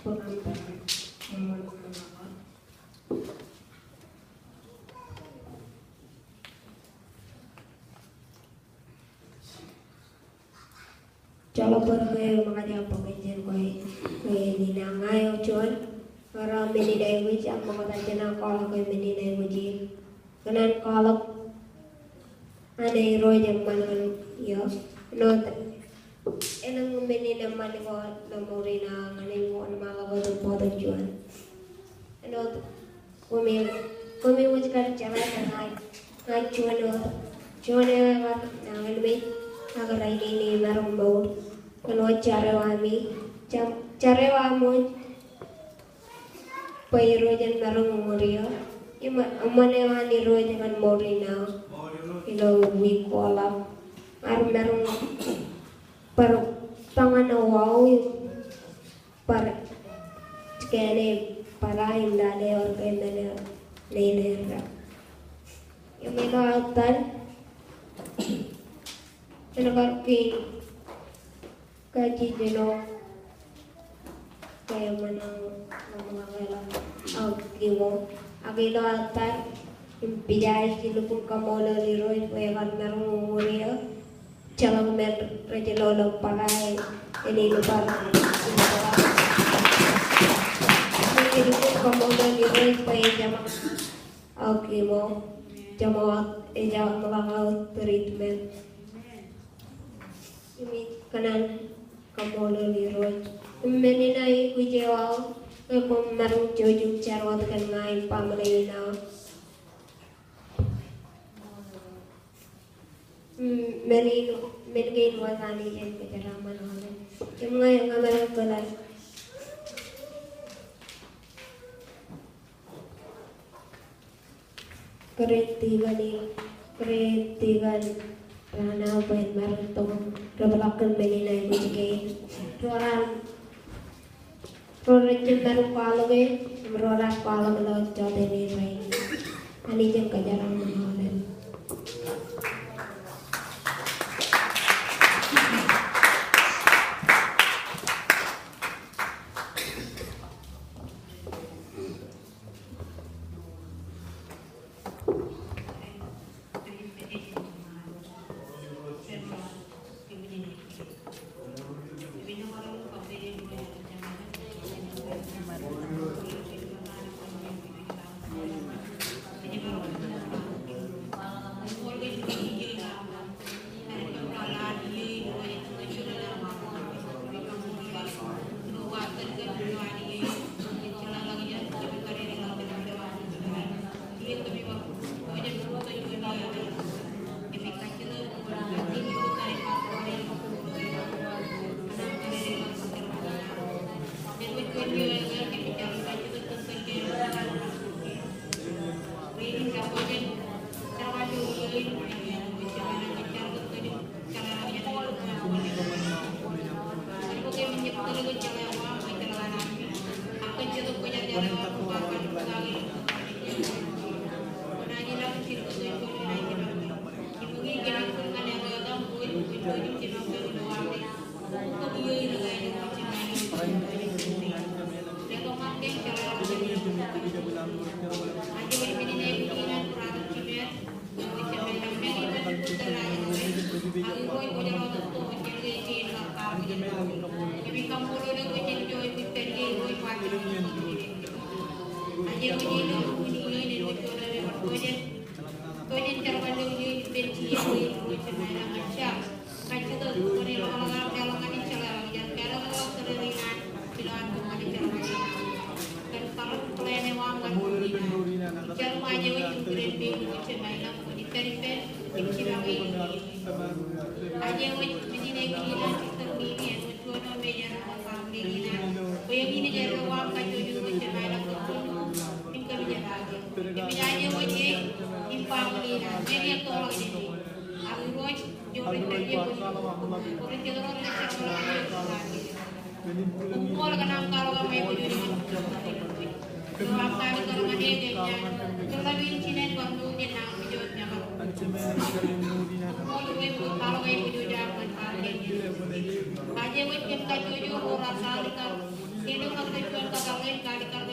pengantar memanfaatkan. Kalau bermain makanya pengajian kau ninangai cuan para menidai wiji aku kata jenang kalau kau menidai wiji kenan kalau ada hero yang mana ya not enang menidai mana kau namorina ngani kau nama kau tu pada cuan not kami wiji kan cara ngai cuan yang nangan me agar ini marung bau kalau carewami payrojan marung muria ima amane wani rojan kan morina ilo wikola ar marung par pangana wau par skene para indale or kendane leilera imeno altan enakarki kaji jeno kayak mana ngomong agimo agilo altar impijai silupun kamolo liro ipuevan narung muria jangan mer rejelo pakai ini lupa silupun kamolo liro ipuevan jamak agimo jamak melangau treatment ini kanan kamolo liro meninai kujewa kung marung jojung charwat kan ngai pamalina menin wasani jen kejaraman oleh yang ngai ngamal kelas keretigan rana bain marutong rabalakan meninai kujike roran Rorajan baru paloge, merorak palo lo jodoh ni rai. Ani jeng kejaran menolak.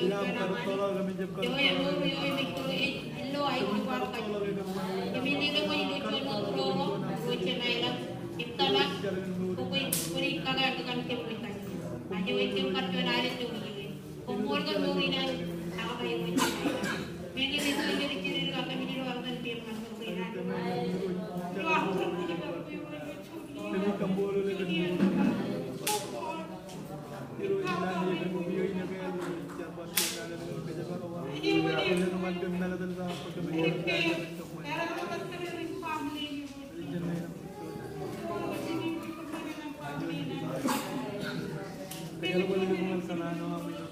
Bilang karutolo kami jeb karutolo. Yo mo yo Victor lo ay ko par ka. Yemini ko ko ito no pro ko chenai la itala ko ko puri kaga kan ke puri ka. Aje we ke par ko na rin to ni. Ko mor ko mo ina aka pa yo chenai la. Meni ni so ni chiri ka kami ni ro ang pem man ko ina. Yo ako ni ko Kami kambolo le kan. Iro ilan ni kan biyo ina kaya jabat ko na lang ko jabat ko. Ilo naman kan na lang sa pagkabiyo. Pero naman kami rin family. Kaya wala naman sa nano kami sa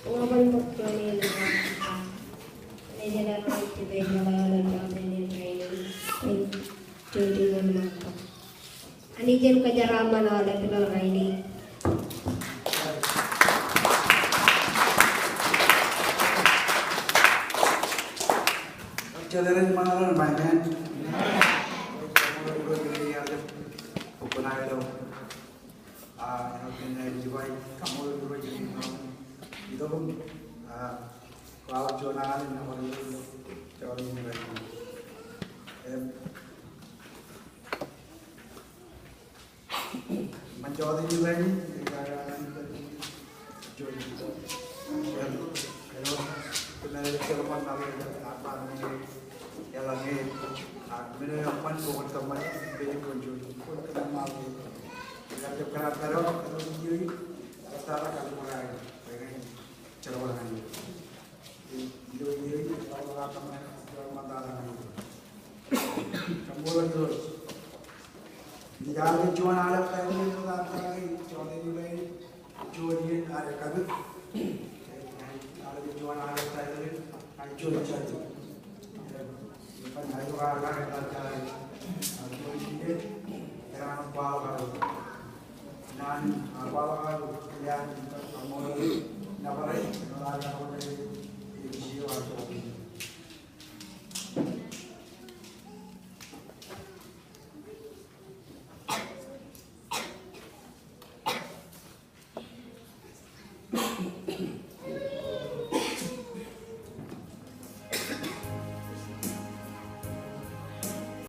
Ngapan pagkani na Nijala naman tibay kalalan namin ni training tulingan mata. Ani jen kajaraman wala tulang training. Children mana mainan, upunai lo, yang kena jiwai, kamu dulu jadi itu pun kalau jualan ini orang itu jualan ini lagi. Menjual ini lagi, jual itu. Kalau kena kelemahan apa ni? Yang lagi, mana yang pun bukan teman, beli kunjung, pun kena malu. Kalau kalau sendiri, setara kalau mulai, cara ini. Ini kalau orang teman, kalau mata ini. Kamu terus. Jangan jual alat kayak ini, jual ini lagi, jual ini ada kabut. Ada jual alat kayak ini, jual jadi. Pan ayo orang yang